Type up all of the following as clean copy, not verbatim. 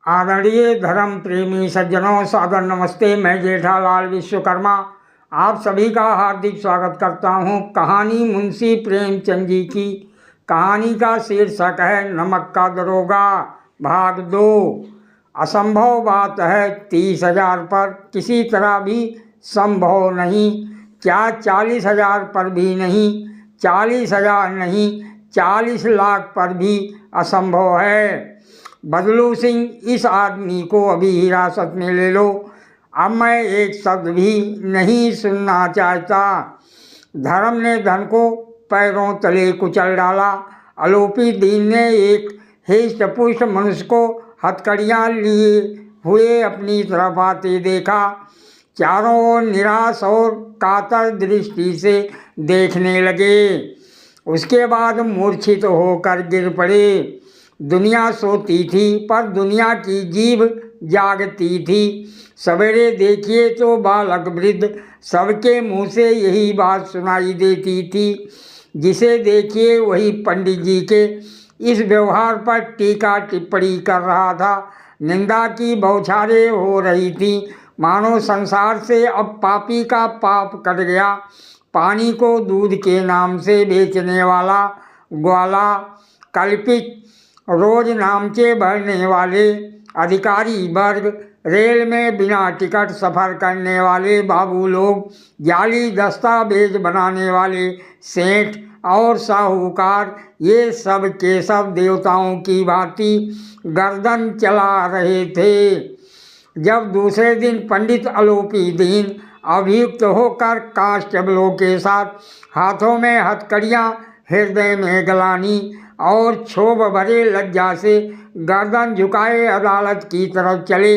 आदरणीय धर्म प्रेमी सज्जनों, सादर नमस्ते। मैं जेठालाल विश्वकर्मा आप सभी का हार्दिक स्वागत करता हूं। कहानी मुंशी प्रेमचंद जी की। कहानी का शीर्षक है नमक का दरोगा, भाग 2। असंभव बात है 30,000 पर किसी तरह भी संभव नहीं। क्या 40,000 पर भी नहीं, 40,000 नहीं, 40 लाख पर भी असंभव है। बदलू सिंह, इस आदमी को अभी हिरासत में ले लो। अब मैं एक शब्द भी नहीं सुनना चाहता। धर्म ने धन को पैरों तले कुचल डाला। आलोपी दीन ने एक हिष्ट पुष्ट मनुष्य को हथकड़ियाँ लिए हुए अपनी तरफ आते देखा। चारों ओर निराश और कातर दृष्टि से देखने लगे। उसके बाद मूर्छित होकर गिर पड़े। दुनिया सोती थी पर दुनिया की जीभ जागती थी। सवेरे देखिए तो बालक वृद्ध सबके मुंह से यही बात सुनाई देती थी। जिसे देखिए वही पंडित जी के इस व्यवहार पर टीका टिप्पणी कर रहा था। निंदा की बौछारें हो रही थी, मानो संसार से अब पापी का पाप कट गया। पानी को दूध के नाम से बेचने वाला ग्वाला, कल्पित रोज नामचे भरने वाले अधिकारी वर्ग, रेल में बिना टिकट सफ़र करने वाले बाबू लोग, जाली दस्तावेज बनाने वाले सेठ और साहूकार, ये सब के सब देवताओं की भांति गर्दन चला रहे थे। जब दूसरे दिन पंडित आलोपी दीन अभियुक्त होकर कांस्टेबलों के साथ हाथों में हथकड़ियाँ, हृदय में गलानी और क्षोभ भरे लज्जा से गर्दन झुकाए अदालत की तरफ चले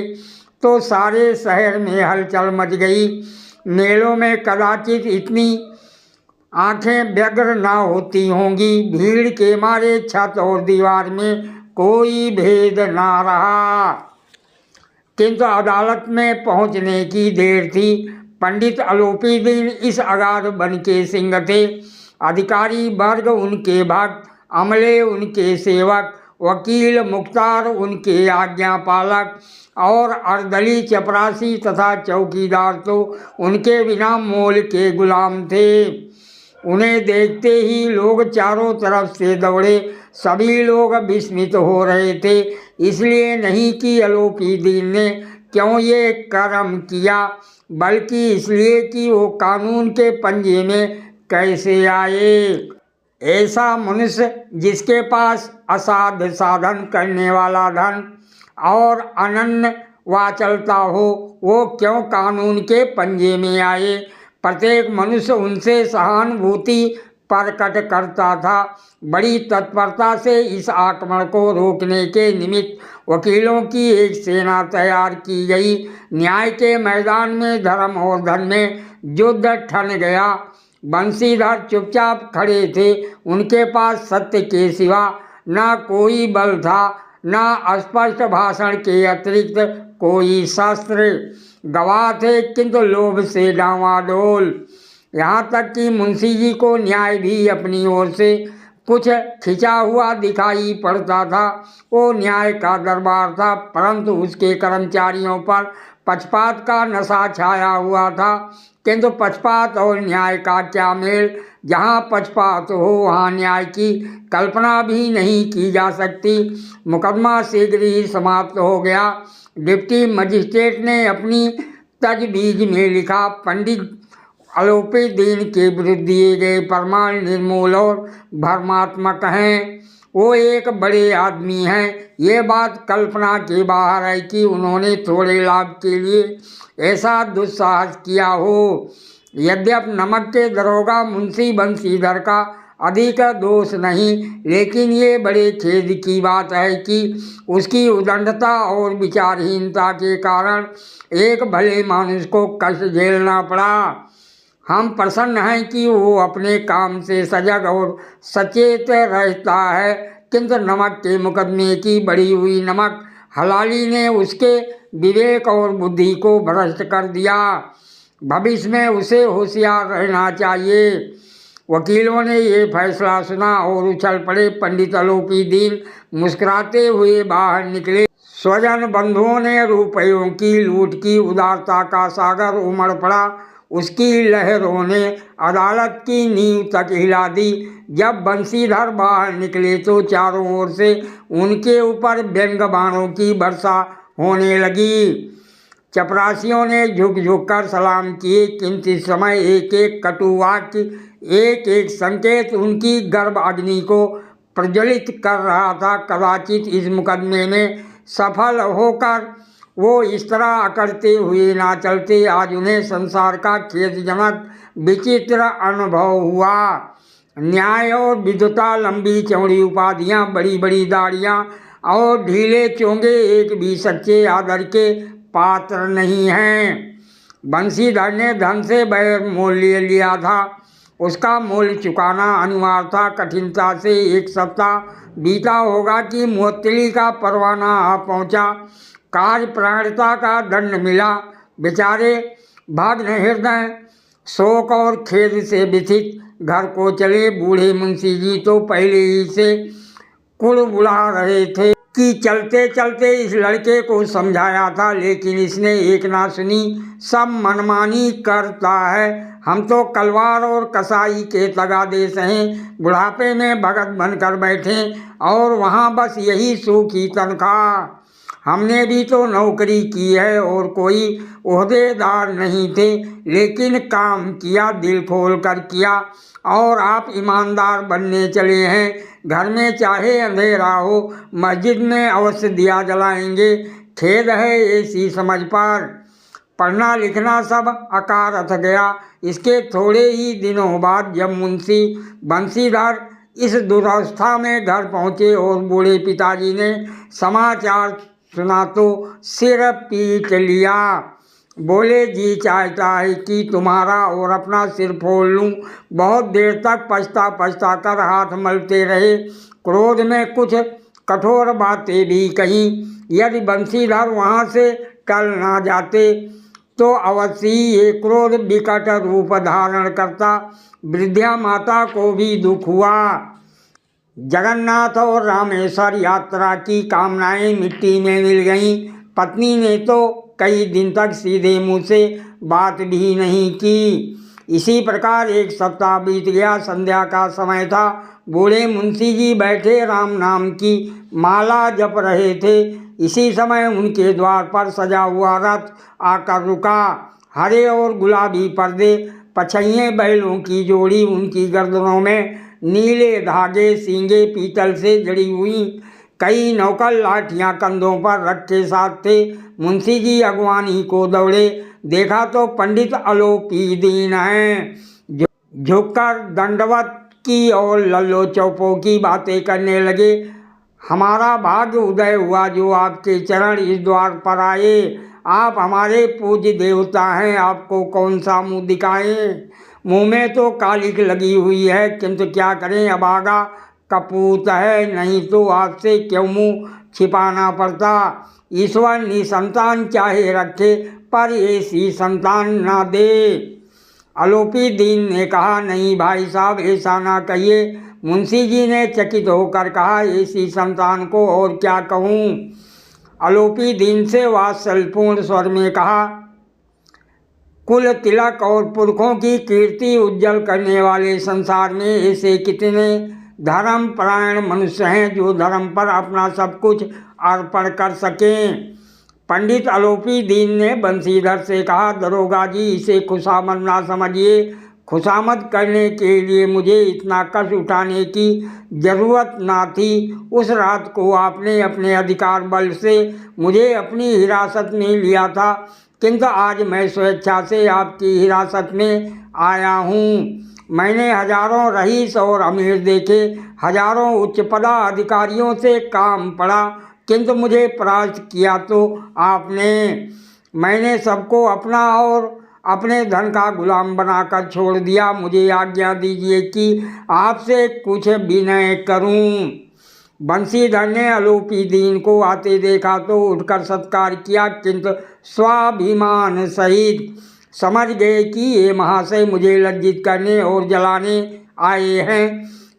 तो सारे शहर में हलचल मच गई। मेलों में कदाचित इतनी आंखें व्यग्र ना होती होंगी। भीड़ के मारे छत और दीवार में कोई भेद ना रहा। किंतु अदालत में पहुंचने की देर थी। पंडित आलोपी दीन इस अगाध वन के सिंह थे। अधिकारी वर्ग उनके भक्त, अमले उनके सेवक, वकील मुख्तार उनके आज्ञापालक और अर्दली चपरासी तथा चौकीदार तो उनके बिना मोल के गुलाम थे। उन्हें देखते ही लोग चारों तरफ से दौड़े। सभी लोग विस्मित हो रहे थे, इसलिए नहीं कि आलोपी दीन ने क्यों ये कर्म किया, बल्कि इसलिए कि वो कानून के पंजे में कैसे आए। ऐसा मनुष्य जिसके पास असाध्य साधन करने वाला धन और अनन्य वाचलता हो, वो क्यों कानून के पंजे में आए। प्रत्येक मनुष्य उनसे सहानुभूति प्रकट करता था। बड़ी तत्परता से इस आक्रमण को रोकने के निमित्त वकीलों की एक सेना तैयार की गई। न्याय के मैदान में धर्म और धन में युद्ध ठन गया। बंशीधर चुपचाप खड़े थे। उनके पास सत्य के सिवा न कोई बल था, न स्पष्ट भाषण के अतिरिक्त कोई शस्त्र। गवाह थे किंतु लोभ से डांवाडोल। यहाँ तक कि मुंशी जी को न्याय भी अपनी ओर से कुछ खिंचा हुआ दिखाई पड़ता था। वो न्याय का दरबार था, परंतु उसके कर्मचारियों पर पक्षपात का नशा छाया हुआ था। किंतु पक्षपात और न्याय का क्या मेल। जहाँ पक्षपात हो वहाँ न्याय की कल्पना भी नहीं की जा सकती। मुकदमा शीघ्र ही समाप्त हो गया। डिप्टी मजिस्ट्रेट ने अपनी तजवीज़ में लिखा, पंडित आलोपी दीन के विरुद्ध दिए गए प्रमाण निर्मूल और भ्रमात्मक हैं। वो एक बड़े आदमी हैं। ये बात कल्पना के बाहर है कि उन्होंने थोड़े लाभ के लिए ऐसा दुस्साहस किया हो। यद्यपि नमक के दरोगा मुंशी बंशीधर का अधिक दोष नहीं, लेकिन ये बड़े खेद की बात है कि उसकी उदंडता और विचारहीनता के कारण एक भले मानुष को कष्ट झेलना पड़ा। हम प्रसन्न हैं कि वो अपने काम से सजग और सचेत रहता है, किंतु नमक के मुकदमे की बढ़ी हुई नमक हलाली ने उसके विवेक और बुद्धि को भ्रष्ट कर दिया। भविष्य में उसे होशियार रहना चाहिए। वकीलों ने ये फैसला सुना और उछल पड़े। पंडित आलोपी दीन मुस्कुराते हुए बाहर निकले। स्वजन बंधुओं ने रुपयों की लूट की, उदारता का सागर उमड़ पड़ा, उसकी लहरों ने अदालत की नींव तक हिला दी। जब बंशीधर बाहर निकले तो चारों ओर से उनके ऊपर व्यंग बाणों की वर्षा होने लगी। चपरासियों ने झुक झुक कर सलाम किए, किंतु इस समय एक एक कटु वाक्य, एक एक संकेत उनकी गर्भ अग्नि को प्रज्वलित कर रहा था। कदाचित इस मुकदमे में सफल होकर वो इस तरह अकड़ते हुए ना चलते। आज उन्हें संसार का खेदजनक विचित्र अनुभव हुआ। न्याय और विद्वता, लंबी चौड़ी उपाधियां, बड़ी बड़ी दाढ़ियां और ढीले चोंगे एक भी सच्चे आदर के पात्र नहीं हैं। बंशीधर ने धन से बैर मोल ले लिया था, उसका मूल्य चुकाना अनिवार्य था। कठिनता से एक सप्ताह बीता होगा कि मुअत्तली का परवाना आ पहुंचा। कार्यपरायणता का दंड मिला। बेचारे भग्न हृदय, शोक और खेद से व्यथित घर को चले। बूढ़े मुंशी जी तो पहले ही से कुड़बुड़ा रहे थे कि चलते चलते इस लड़के को समझाया था, लेकिन इसने एक ना सुनी, सब मनमानी करता है। हम तो कलवार और कसाई के तगादे सहें बुढ़ापे में भगत बनकर बैठे और वहाँ बस यही सूखी तनख्वाह। हमने भी तो नौकरी की है और कोई ओहदेदार नहीं थे, लेकिन काम किया, दिल खोल कर किया। और आप ईमानदार बनने चले हैं। घर में चाहे अंधेरा हो, मस्जिद में अवश्य दिया जलाएंगे। खेद है ऐसी समझ पर। पढ़ना लिखना सब अकारथ गया। इसके थोड़े ही दिनों बाद जब मुंशी बंशीधर इस दुरवस्था में घर पहुँचे और बूढ़े पिताजी ने समाचार सुना तो सिर पीट लिया। बोले, जी चाहता है कि तुम्हारा और अपना सिर फोड़ लूं। बहुत देर तक पछता पछता कर हाथ मलते रहे। क्रोध में कुछ कठोर बातें भी कहीं। यदि बंशीधर वहाँ से टल ना जाते तो अवश्य ये क्रोध विकट रूप धारण करता। वृद्धा माता को भी दुख हुआ। जगन्नाथ और रामेश्वर यात्रा की कामनाएं मिट्टी में मिल गईं। पत्नी ने तो कई दिन तक सीधे मुंह से बात भी नहीं की। इसी प्रकार एक सप्ताह बीत गया। संध्या का समय था। बूढ़े मुंशी जी बैठे राम नाम की माला जप रहे थे। इसी समय उनके द्वार पर सजा हुआ रथ आकर रुका। हरे और गुलाबी पर्दे, पछइये बैलों की जोड़ी, उनकी गर्दनों में नीले धागे, सींगे पीतल से जड़ी हुई, कई नौकर लाठियां कंधों पर रखे साथ थे। मुंशी जी अगवानी को दौड़े। देखा तो पंडित आलोपी दीन हैं। झुककर दंडवत की और लल्लो चौपों की बातें करने लगे। हमारा भाग्य उदय हुआ जो आपके चरण इस द्वार पर आए। आप हमारे पूज्य देवता हैं, आपको कौन सा मुंह दिखाएं। मुंह में तो कालिक लगी हुई है, किंतु क्या करें, अभागा कपूत है, नहीं तो आपसे क्यों मुंह छिपाना पड़ता। ईश्वर निसंतान चाहे रखे, पर ऐसी संतान ना दे। आलोपी दीन ने कहा, नहीं भाई साहब, ऐसा ना कहिए। मुंशी जी ने चकित होकर कहा, ऐसी संतान को और क्या कहूँ। आलोपी दीन से वात्सल्यपूर्ण स्वर में कहा, कुल तिलक और पुरखों की कीर्ति उज्जवल करने वाले संसार में ऐसे कितने धर्म परायण मनुष्य हैं जो धर्म पर अपना सब कुछ अर्पण कर सकें। पंडित आलोपी दीन ने बंशीधर से कहा, दरोगा जी, इसे खुशामद ना समझिए। खुशामद करने के लिए मुझे इतना कष्ट उठाने की जरूरत ना थी। उस रात को आपने अपने अधिकार बल से मुझे अपनी हिरासत में लिया था, किंतु आज मैं स्वेच्छा से आपकी हिरासत में आया हूँ। मैंने हजारों रईस और अमीर देखे, हजारों उच्च पदाधिकारियों से काम पड़ा, किंतु मुझे परास्त किया तो आपने। मैंने सबको अपना और अपने धन का गुलाम बनाकर छोड़ दिया। मुझे आज्ञा दीजिए कि आपसे कुछ विनय करूं। बंशीधर ने आलोपी दीन को आते देखा तो उठकर सत्कार किया, किंतु स्वाभिमान सहित। समझ गए कि ये महाशय मुझे लज्जित करने और जलाने आए हैं।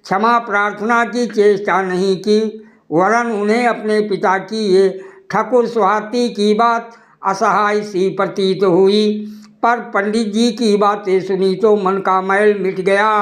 क्षमा प्रार्थना की चेष्टा नहीं की, वरन उन्हें अपने पिता की ये ठाकुर स्वाति की बात असहाय सी प्रतीत हुई, पर पंडित जी की बातें सुनी तो मन का मैल मिट गया।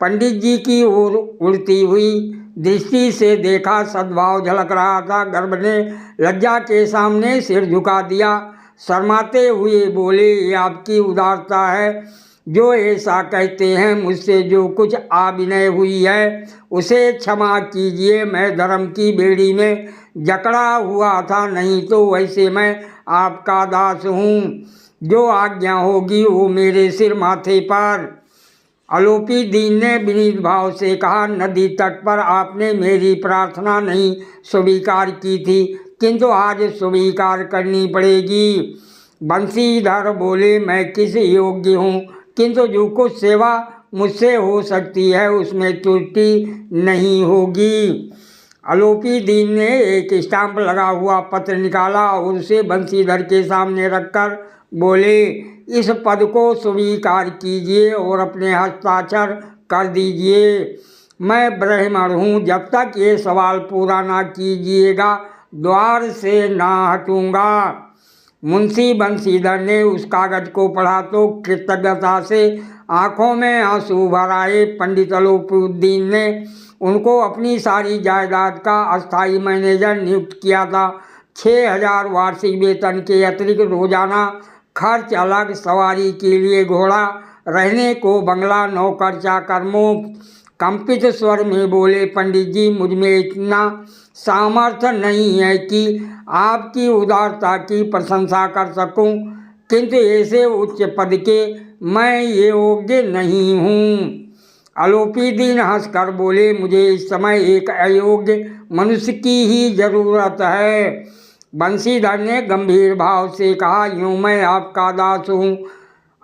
पंडित जी की ओर उड़ती हुई दृष्टि से देखा, सद्भाव झलक रहा था। गर्भ ने लज्जा के सामने सिर झुका दिया, शर्माते हुए बोले, ये आपकी उदारता है जो ऐसा कहते हैं। मुझसे जो कुछ आविनय हुई है उसे क्षमा कीजिए। मैं धर्म की बेड़ी में जकड़ा हुआ था, नहीं तो वैसे मैं आपका दास हूँ। जो आज्ञा होगी वो मेरे सिर माथे पर। आलोपी दीन ने विनीत भाव से कहा, नदी तट पर आपने मेरी प्रार्थना नहीं स्वीकार की थी, किंतु आज स्वीकार करनी पड़ेगी। बंशीधर बोले, मैं किस योग्य हूँ, किंतु जो कुछ सेवा मुझसे हो सकती है उसमें त्रुटि नहीं होगी। आलोपी दीन ने एक स्टाम्प लगा हुआ पत्र निकाला और उसे बंशीधर के सामने रखकर बोले, इस पद को स्वीकार कीजिए और अपने हस्ताक्षर कर दीजिए। मैं ब्राह्मण हूँ, जब तक ये सवाल पूरा ना कीजिएगा द्वार से ना हटूँगा। मुंशी बंशीधर ने उस कागज को पढ़ा तो कृतज्ञता से आंखों में आंसू भर आए। पंडित आलोपुद्दीन ने उनको अपनी सारी जायदाद का अस्थायी मैनेजर नियुक्त किया था। 6000 वार्षिक वेतन के अतिरिक्त रोजाना खर्च अलग, सवारी के लिए घोड़ा, रहने को बंगला, नौकर चाकर मुफ्त। कंपित स्वर में बोले, पंडित जी, मुझ में इतना सामर्थ्य नहीं है कि आपकी उदारता की प्रशंसा कर सकूं, किंतु ऐसे उच्च पद के मैं ये योग्य नहीं हूँ। आलोपी दीन हंसकर बोले, मुझे इस समय एक अयोग्य मनुष्य की ही जरूरत है। बंशीधर ने गंभीर भाव से कहा, यूँ मैं आपका दास हूँ।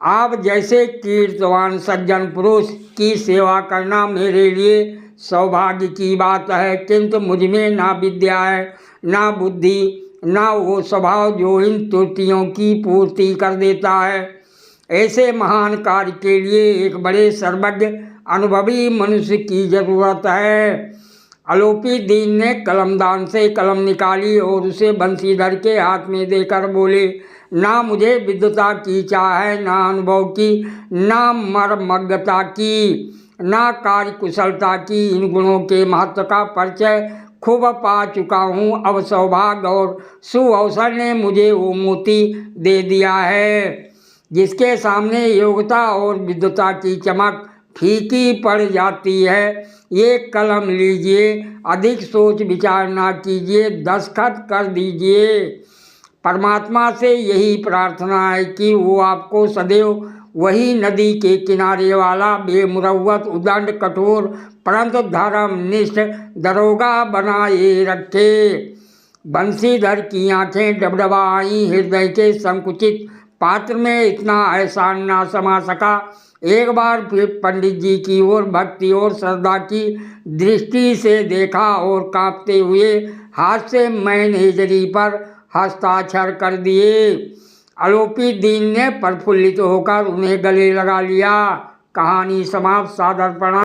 आप जैसे कीर्तवान सज्जन पुरुष की सेवा करना मेरे लिए सौभाग्य की बात है, किंतु मुझ में ना विद्या है, ना बुद्धि, ना वो स्वभाव जो इन त्रुटियों की पूर्ति कर देता है। ऐसे महान कार्य के लिए एक बड़े सर्वज्ञ अनुभवी मनुष्य की जरूरत है। आलोपी दीन ने कलमदान से कलम निकाली और उसे बंशीधर के हाथ में देकर बोले, ना मुझे विद्वता की चाह है, ना अनुभव की, ना मर्मज्ञता की, ना कार्य कुशलता की। इन गुणों के महत्व का परिचय खूब पा चुका हूँ। अब सौभाग्य और सुअवसर ने मुझे वो मोती दे दिया है जिसके सामने योग्यता और विद्वता की चमक फीकी पड़ जाती है। ये कलम लीजिए, अधिक सोच विचार ना कीजिए, दस्तखत कर दीजिए। परमात्मा से यही प्रार्थना है कि वो आपको सदैव वही नदी के किनारे वाला बेमुरव्वत, उदंड, कठोर परंतु धर्मनिष्ठ दरोगा बनाए रखे। बंशीधर की आंखें डबडबा आईं। हृदय के संकुचित पात्र में इतना एहसान ना समा सका। एक बार फिर पंडित जी की ओर भक्ति और श्रद्धा की दृष्टि से देखा और कांपते हुए हाथ से मैनेजरी पर हस्ताक्षर कर दिए। आलोपी दीन ने प्रफुल्लित होकर उन्हें गले लगा लिया। कहानी समाप्त। सादर प्रणाम।